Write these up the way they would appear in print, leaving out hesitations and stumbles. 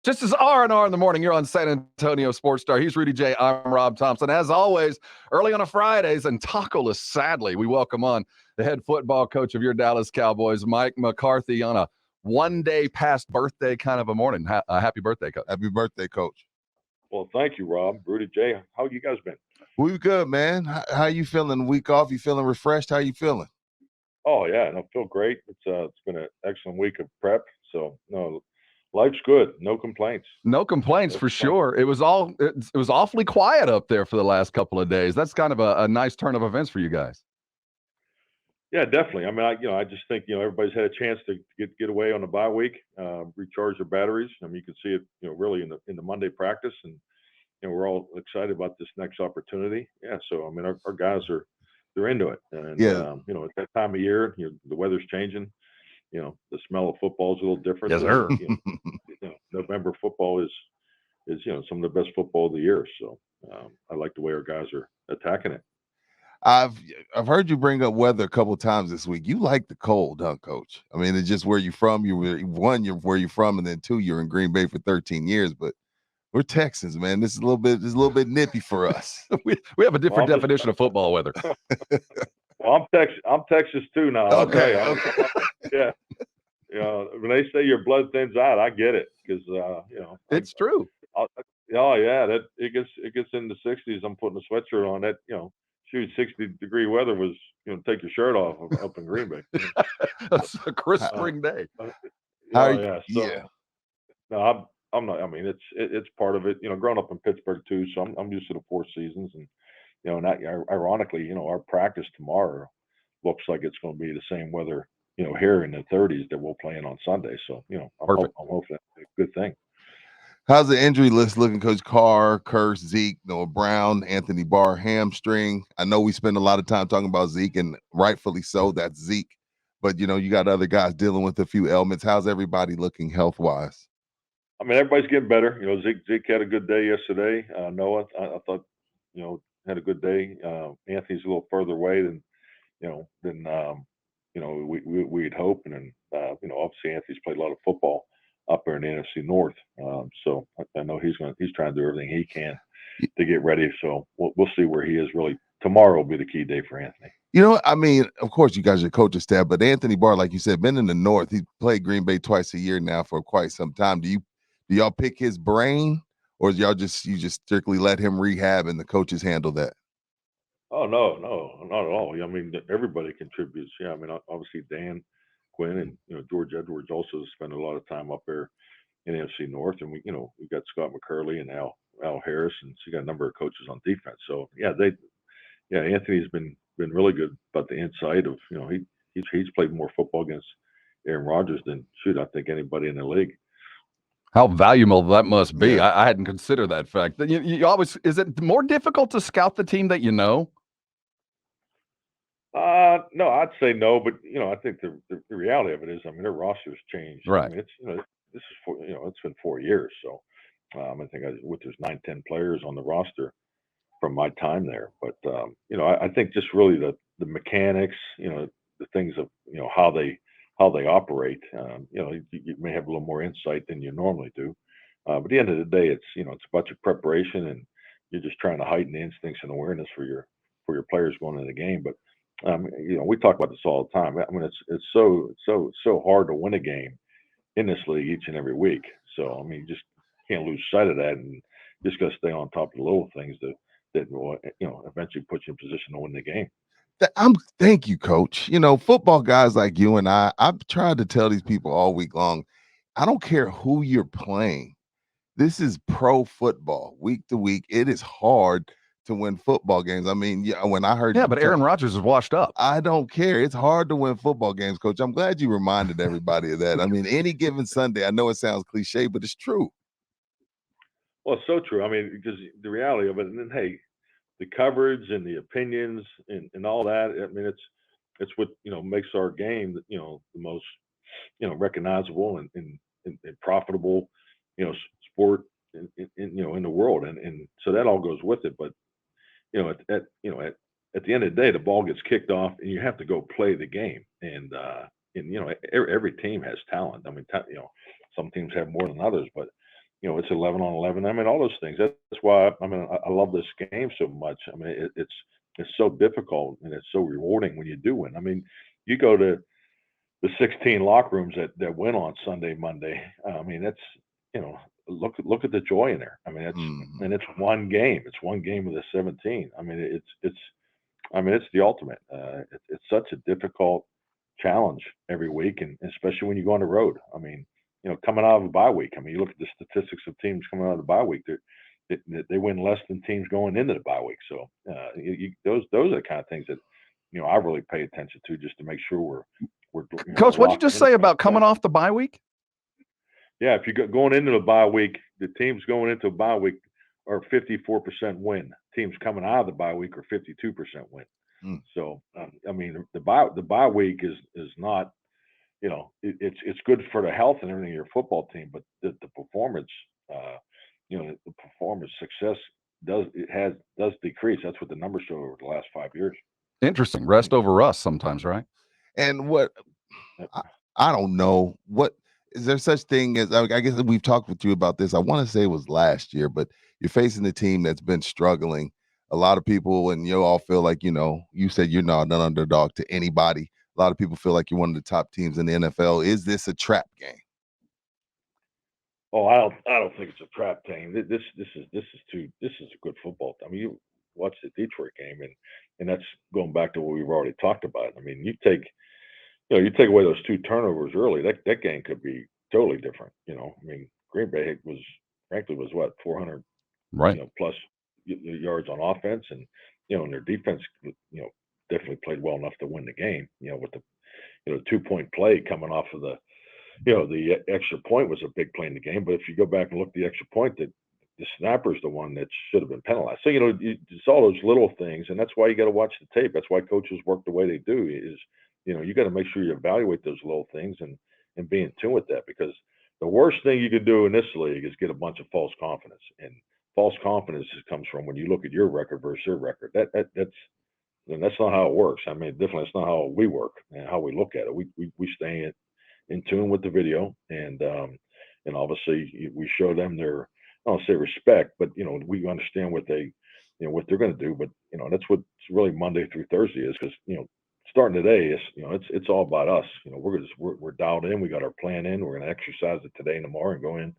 Just as R&R in the morning, you're on San Antonio Sports Star. He's Rudy J. I'm Rob Thompson. As always, early on a Fridays and taco-less, sadly, we welcome on the head football coach of your Dallas Cowboys, Mike McCarthy, on a one-day past birthday kind of a morning. Happy birthday, Coach. Happy birthday, Coach. Well, thank you, Rob. Rudy J. How you guys been? We good, man. How you feeling? Week off? You feeling refreshed? How you feeling? Oh yeah, I feel great. It's been an excellent week of prep. So no, life's good. No complaints. No complaints for sure. It was awfully quiet up there for the last couple of days. That's kind of a nice turn of events for you guys. Yeah, definitely. I mean, I just think everybody's had a chance to get away on the bye week, recharge their batteries. I mean, you can see it, really in the Monday practice, and we're all excited about this next opportunity. Yeah, so I mean, our guys they're into it, and Yeah. at that time of year, the weather's changing. The smell of football is a little different. Yes, sir. November football is some of the best football of the year. So I like the way our guys are attacking it. I've heard you bring up weather a couple of times this week. You like the cold, huh, Coach? I mean, it's just where you're from. You're where you're from, and then two, you're in Green Bay for 13 years. But we're Texans, man. This is a little bit nippy for us. we have a different definition of football weather. Well, I'm Texas too now. Okay. Yeah. When they say your blood thins out, I get it because it's true. Oh yeah, that it gets in the 60s. I'm putting a sweatshirt on. That 60-degree weather was take your shirt off up in Green Bay. It's a crisp spring day. So, no, I'm not. I mean, it's part of it. Growing up in Pittsburgh too, so I'm used to the four seasons, and and that, ironically, our practice tomorrow looks like it's going to be the same weather, here in the 30s that we'll play in on Sunday. So, I'm hoping that's a good thing. How's the injury list looking, Coach? Carr, Curse, Zeke, Noah Brown, Anthony Barr, hamstring. I know we spend a lot of time talking about Zeke, and rightfully so. That's Zeke. But, you got other guys dealing with a few ailments. How's everybody looking health-wise? I mean, everybody's getting better. Zeke had a good day yesterday. Noah, I thought, had a good day. Anthony's a little further away than we'd hope. And then, obviously Anthony's played a lot of football up there in the NFC North. So I know he's trying to do everything he can to get ready. So we'll see where he is really. Tomorrow will be the key day for Anthony. I mean, of course you guys are coaching staff, but Anthony Barr, like you said, been in the North. He played Green Bay twice a year now for quite some time. Do y'all pick his brain, or you just strictly let him rehab and the coaches handle that? Oh no, not at all. I mean, everybody contributes. Yeah, I mean, obviously Dan Quinn and George Edwards also spend a lot of time up there in the NFC North, and we got Scott McCurley and Al Harris, and so you got a number of coaches on defense. So Anthony's been really good about the insight of he's played more football against Aaron Rodgers than I think anybody in the league. How valuable that must be. Yeah. I hadn't considered that fact. You always, is it more difficult to scout the team that you know? No, I'd say no, but I think the reality of it is, I mean, their roster's changed. Right. I mean, this is it's been 4 years, so I think there's 9-10 players on the roster from my time there. But I think just really the mechanics, the things of how they operate. You may have a little more insight than you normally do. But at the end of the day, it's it's about your preparation, and you're just trying to heighten the instincts and awareness for your players going into the game. But we talk about this all the time. I mean, it's so hard to win a game in this league each and every week. So I mean, you just can't lose sight of that, and just got to stay on top of the little things that will eventually put you in position to win the game. Thank you, Coach. Football guys like you and I've tried to tell these people all week long, I don't care who you're playing. This is pro football. Week to week, it is hard to win football games. I mean, when I heard but Aaron Rodgers is washed up. I don't care. It's hard to win football games, Coach. I'm glad you reminded everybody of that. I mean, any given Sunday, I know it sounds cliche, but it's true. Well, it's so true. I mean, because the reality of it, and then hey, the coverage and the opinions and all that. I mean, it's what makes our game the most recognizable and profitable sport in the world, and so that all goes with it. But at the end of the day, the ball gets kicked off, and you have to go play the game. And every team has talent. I mean, some teams have more than others, but it's 11 on 11. I mean, all those things. That's why I love this game so much. I mean, it's so difficult and it's so rewarding when you do win. I mean, you go to the 16 locker rooms that win on Sunday, Monday. I mean, that's look at the joy in there. I mean, and it's one game. It's one game of the 17. I mean, it's the ultimate. It's such a difficult challenge every week, and especially when you go on the road. I mean, coming out of a bye week. I mean, you look at the statistics of teams coming out of the bye week. They win less than teams going into the bye week. So those are the kind of things that I really pay attention to, just to make sure we're Coach, what'd you just say about coming coming off the bye week? Yeah, if you're going into the bye week, the teams going into a bye week are 54% win. Teams coming out of the bye week are 52% win. So I mean, the bye week is not, it's good for the health and everything of your football team, but the performance, the performance success does decrease. That's what the numbers show over the last 5 years. Interesting. Rest over rust sometimes, right? And what I don't know, what is there such thing as, I guess we've talked with you about this. I want to say it was last year, but you're facing a team that's been struggling. A lot of people, and you all feel like, you said you're not an underdog to anybody. A lot of people feel like you're one of the top teams in the NFL. Is this a trap game? Oh, I don't think it's a trap game. This is a good football. I mean, you watch the Detroit game, and that's going back to what we've already talked about. I mean, you take away those 2 turnovers early, that game could be totally different. I mean, Green Bay was what, 400 plus yards on offense, and and their defense definitely played well enough to win the game. With the 2-point play coming off of the extra point was a big play in the game. But if you go back and look at the extra point, that the snapper's the one that should have been penalized. So it's all those little things, and that's why you got to watch the tape. That's why coaches work the way they do. Is you got to make sure you evaluate those little things and be in tune with that, because the worst thing you could do in this league is get a bunch of false confidence. And false confidence comes from when you look at your record versus their record. That's not how it works. I mean, definitely it's not how we work and how we look at it. We stay in tune with the video, and obviously we show them their, I don't say respect, but we understand what what they're going to do. But that's what really Monday through Thursday is, because starting today is it's all about us. We're dialed in. We got our plan in. We're going to exercise it today and tomorrow, and go in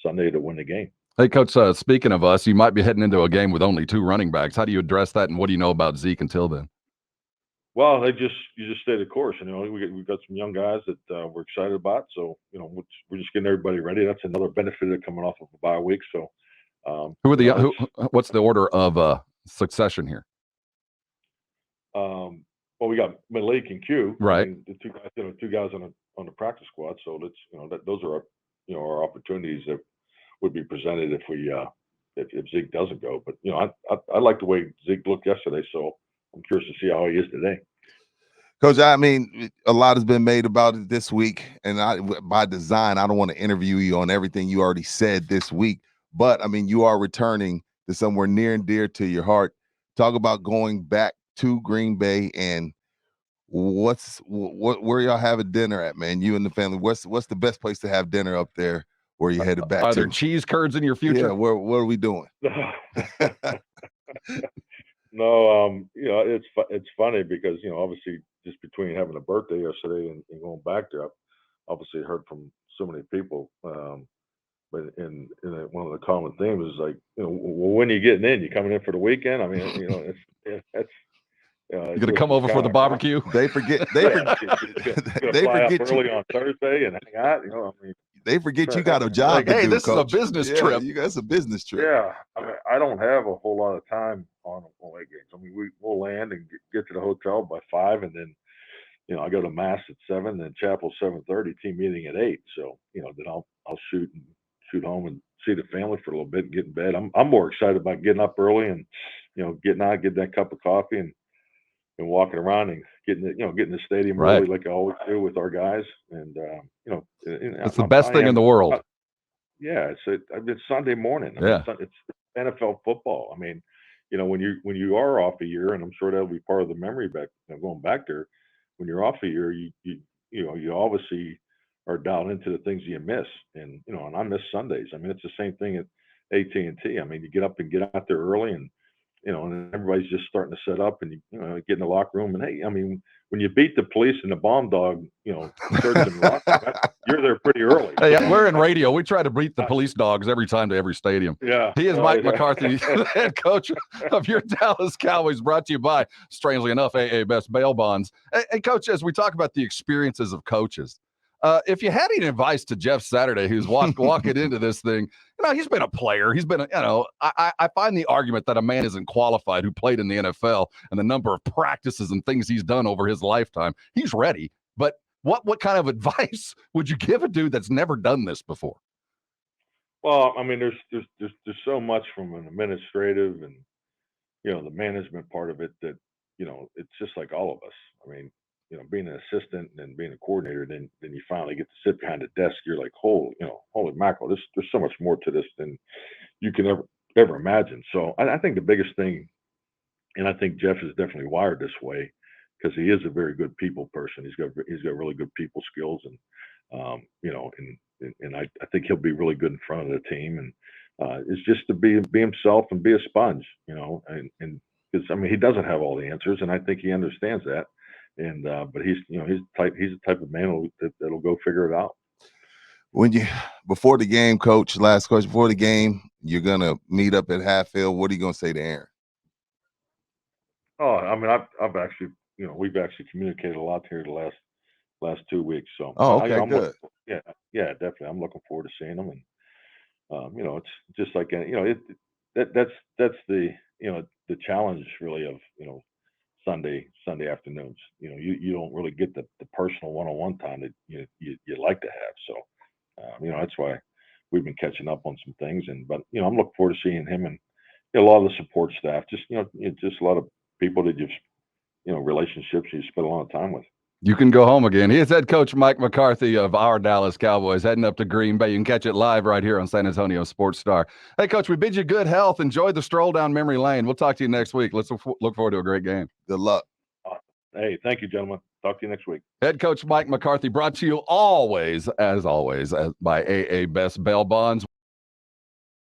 Sunday to win the game. Hey, Coach, speaking of us, you might be heading into a game with only 2 running backs. How do you address that, and what do you know about Zeke until then? Well, you just stay the course. We've got some young guys that we're excited about. So we're just getting everybody ready. That's another benefit of coming off of a bye week. So what's the order of succession here? Well, we got Malik and Q, right? The 2 guys on the practice squad. So those are our opportunities that would be presented if Zeke doesn't go. But I like the way Zeke looked yesterday. So I'm curious to see how he is today. Coach, I mean, a lot has been made about it this week, and by design, I don't want to interview you on everything you already said this week, but I mean, you are returning to somewhere near and dear to your heart. Talk about going back to Green Bay, and where y'all having dinner at, man? You and the family. What's the best place to have dinner up there where you headed back to? Are there cheese curds in your future? Yeah, what are we doing? No, it's funny because obviously just between having a birthday yesterday and going back there, I've obviously heard from so many people. But in one of the common themes is like, well, when are you getting in? You coming in for the weekend? I mean, that's. You're gonna come over for the barbecue? They forget. They forget early on Thursday and hang out. I mean, they forget you got a job to do. Hey, this Coach. is a business trip. You got a business trip. Yeah, I mean, I don't have a whole lot of time on late games. I mean, we'll land and get to the hotel by 5, and then I go to mass at 7, then chapel 7:30, team meeting at 8. So then I'll shoot home and see the family for a little bit and get in bed. I'm more excited about getting up early and getting out, getting that cup of coffee and walking around and getting the stadium right. early like I always do with our guys. And it's the best thing in the world. Yeah, it's Sunday morning. I mean, it's NFL football. I mean, when you are off a year, and I'm sure that'll be part of the memory back going back there. When you're off a year, you obviously are dialed into the things you miss. And and I miss Sundays. I mean, it's the same thing at AT&T. I mean, you get up and get out there early, and and everybody's just starting to set up, and get in the locker room. And hey, I mean, when you beat the police and the bomb dog, search and lock, you're there pretty early. Hey, we're in radio. We try to beat the police dogs every time to every stadium. Yeah. He is Mike McCarthy, the head coach of your Dallas Cowboys, brought to you by, strangely enough, AA Best Bail Bonds. Hey, Coach, as we talk about the experiences of coaches, if you had any advice to Jeff Saturday, who's walking into this thing, he's been a player. He's been, I find the argument that a man isn't qualified who played in the NFL and the number of practices and things he's done over his lifetime. He's ready. But what kind of advice would you give a dude that's never done this before? Well, I mean, there's so much from an administrative and the management part of it that it's just like all of us. I mean, being an assistant and being a coordinator, then you finally get to sit behind a desk. You're like, holy mackerel! There's so much more to this than you can ever imagine. So I think the biggest thing, and I think Jeff is definitely wired this way because he is a very good people person. He's got really good people skills, and and I think he'll be really good in front of the team. And it's just to be himself and be a sponge, and because I mean he doesn't have all the answers, and I think he understands that. And but he's he's the type of man that'll go figure it out. Before the game, Coach, last question, before the game, you're gonna meet up at Hatfield. What are you gonna say to Aaron? Oh, I mean, I've actually we've actually communicated a lot here the last 2 weeks. So okay, good. Yeah, definitely. I'm looking forward to seeing him, and it's just like that's the the challenge really of Sunday afternoons. You don't really get the personal one-on-one time that you'd like to have. So that's why we've been catching up on some things. But I'm looking forward to seeing him and a lot of the support staff. Just just a lot of people that you've relationships you spend a lot of time with. You can go home again. He is head coach Mike McCarthy of our Dallas Cowboys, heading up to Green Bay. You can catch it live right here on San Antonio Sports Star. Hey, Coach, we bid you good health. Enjoy the stroll down memory lane. We'll talk to you next week. Let's look forward to a great game. Good luck. Hey, thank you, gentlemen. Talk to you next week. Head coach Mike McCarthy, brought to you always, as by AA Best Bail Bonds.